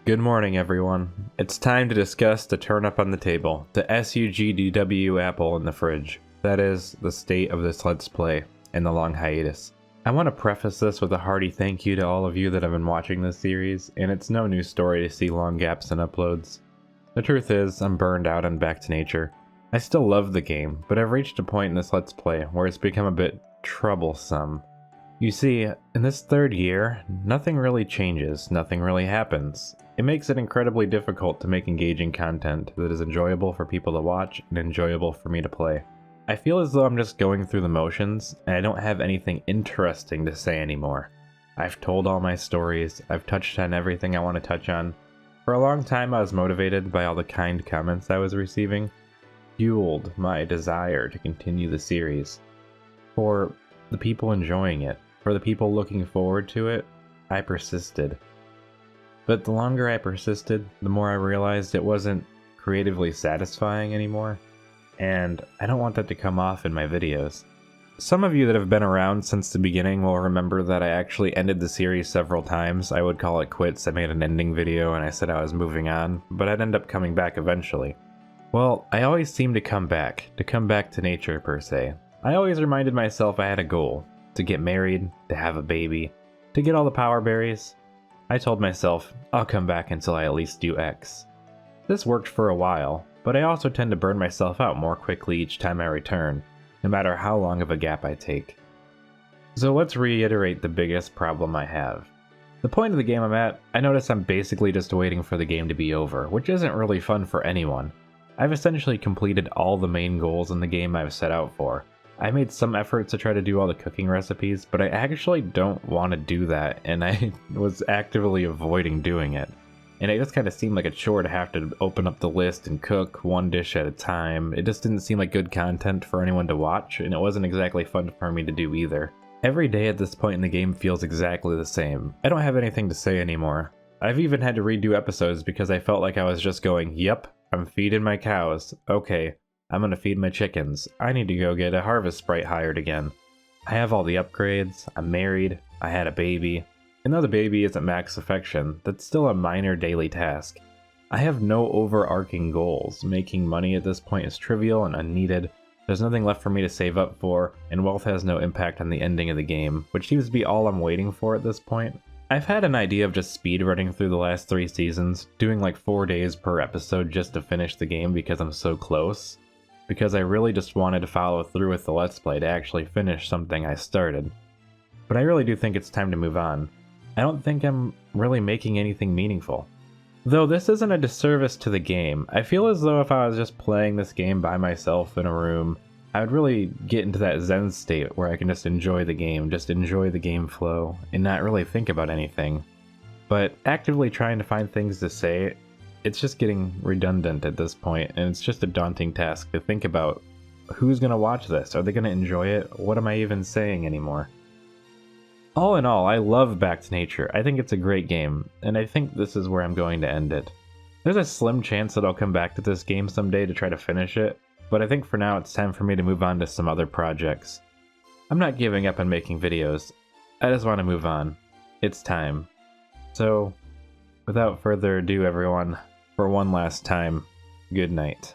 Good morning, everyone. It's time to discuss the turn up on the table, the SUGDW apple in the fridge. That is, the state of this Let's Play and the long hiatus. I want to preface this with a hearty thank you to all of you that have been watching this series, and it's no new story to see long gaps in uploads. The truth is, I'm burned out on Back to Nature. I still love the game, but I've reached a point in this Let's Play where it's become a bit troublesome. You see, in this third year, nothing really changes, nothing really happens. It makes it incredibly difficult to make engaging content that is enjoyable for people to watch and enjoyable for me to play. I feel as though I'm just going through the motions, and I don't have anything interesting to say anymore. I've told all my stories, I've touched on everything I want to touch on. For a long time I was motivated by all the kind comments I was receiving, fueled my desire to continue the series. For the people enjoying it, for the people looking forward to it, I persisted. But the longer I persisted, the more I realized it wasn't creatively satisfying anymore, and I don't want that to come off in my videos. Some of you that have been around since the beginning will remember that I actually ended the series several times. I would call it quits. I made an ending video and I said I was moving on, but I'd end up coming back eventually. Well, I always seemed to come back to nature per se. I always reminded myself I had a goal. To get married, to have a baby, to get all the power berries. I told myself, I'll come back until I at least do X. This worked for a while, but I also tend to burn myself out more quickly each time I return, no matter how long of a gap I take. So let's reiterate the biggest problem I have. The point of the game I'm at, I notice I'm basically just waiting for the game to be over, which isn't really fun for anyone. I've essentially completed all the main goals in the game I've set out for. I made some efforts to try to do all the cooking recipes, but I actually don't want to do that, and I was actively avoiding doing it. And it just kind of seemed like a chore to have to open up the list and cook one dish at a time. It just didn't seem like good content for anyone to watch, and it wasn't exactly fun for me to do either. Every day at this point in the game feels exactly the same. I don't have anything to say anymore. I've even had to redo episodes because I felt like I was just going, yep, I'm feeding my cows, okay. I'm gonna feed my chickens. I need to go get a harvest sprite hired again. I have all the upgrades, I'm married, I had a baby. And though the baby isn't max affection, that's still a minor daily task. I have no overarching goals. Making money at this point is trivial and unneeded. There's nothing left for me to save up for, and wealth has no impact on the ending of the game, which seems to be all I'm waiting for at this point. I've had an idea of just speedrunning through the last 3 seasons, doing like 4 days per episode just to finish the game because I'm so close. Because I really just wanted to follow through with the Let's Play to actually finish something I started. But I really do think it's time to move on. I don't think I'm really making anything meaningful. Though this isn't a disservice to the game, I feel as though if I was just playing this game by myself in a room, I would really get into that zen state where I can just enjoy the game flow, and not really think about anything. But actively trying to find things to say, it's just getting redundant at this point, and it's just a daunting task to think about who's going to watch this. Are they going to enjoy it? What am I even saying anymore? All in all, I love Back to Nature. I think it's a great game, and I think this is where I'm going to end it. There's a slim chance that I'll come back to this game someday to try to finish it, but I think for now it's time for me to move on to some other projects. I'm not giving up on making videos. I just want to move on. It's time. So, without further ado, everyone, for one last time, good night.